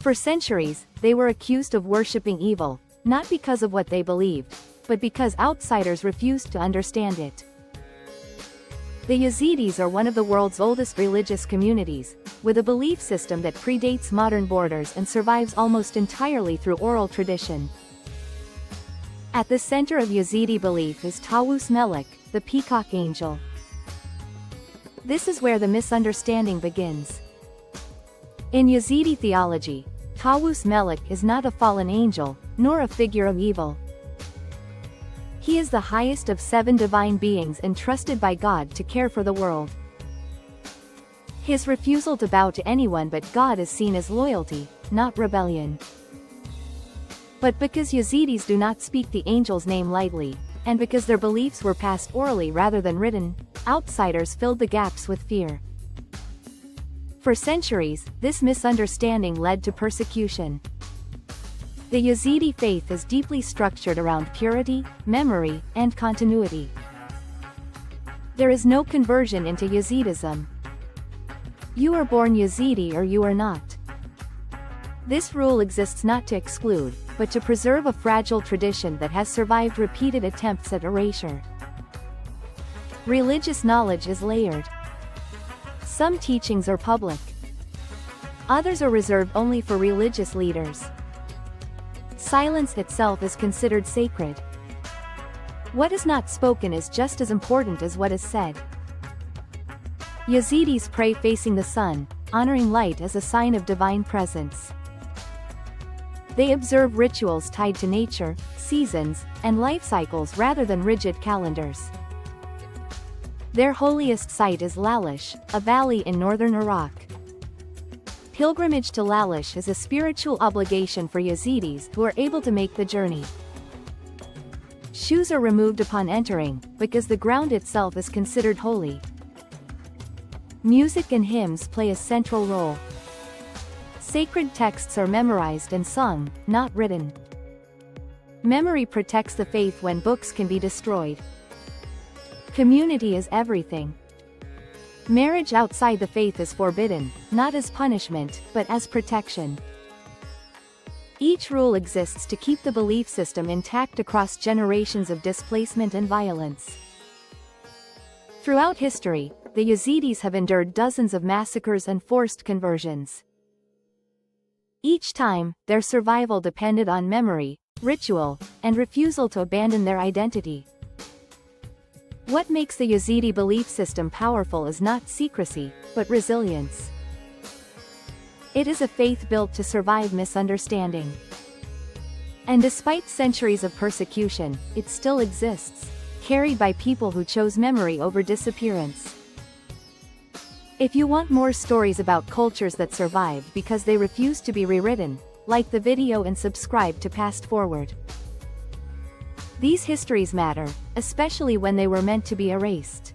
For centuries, they were accused of worshipping evil, not because of what they believed, but because outsiders refused to understand it. The Yazidis are one of the world's oldest religious communities, with a belief system that predates modern borders and survives almost entirely through oral tradition. At the center of Yazidi belief is Tawus Melek, the Peacock Angel. This is where the misunderstanding begins. In Yazidi theology, Tawus Melek is not a fallen angel, nor a figure of evil. He is the highest of 7 divine beings entrusted by God to care for the world. His refusal to bow to anyone but God is seen as loyalty, not rebellion. But because Yazidis do not speak the angel's name lightly, and because their beliefs were passed orally rather than written, outsiders filled the gaps with fear. For centuries, this misunderstanding led to persecution. The Yazidi faith is deeply structured around purity, memory, and continuity. There is no conversion into Yazidism. You are born Yazidi or you are not. This rule exists not to exclude, but to preserve a fragile tradition that has survived repeated attempts at erasure. Religious knowledge is layered. Some teachings are public. Others are reserved only for religious leaders. Silence itself is considered sacred. What is not spoken is just as important as what is said. Yazidis pray facing the sun, honoring light as a sign of divine presence. They observe rituals tied to nature, seasons, and life cycles rather than rigid calendars. Their holiest site is Lalish, a valley in northern Iraq. Pilgrimage to Lalish is a spiritual obligation for Yazidis who are able to make the journey. Shoes are removed upon entering, because the ground itself is considered holy. Music and hymns play a central role. Sacred texts are memorized and sung, not written. Memory protects the faith when books can be destroyed. Community is everything. Marriage outside the faith is forbidden, not as punishment, but as protection. Each rule exists to keep the belief system intact across generations of displacement and violence. Throughout history, the Yazidis have endured dozens of massacres and forced conversions. Each time, their survival depended on memory, ritual, and refusal to abandon their identity. What makes the Yazidi belief system powerful is not secrecy, but resilience. It is a faith built to survive misunderstanding. And despite centuries of persecution, it still exists, carried by people who chose memory over disappearance. If you want more stories about cultures that survived because they refused to be rewritten, like the video and subscribe to Past Forward. These histories matter, especially when they were meant to be erased.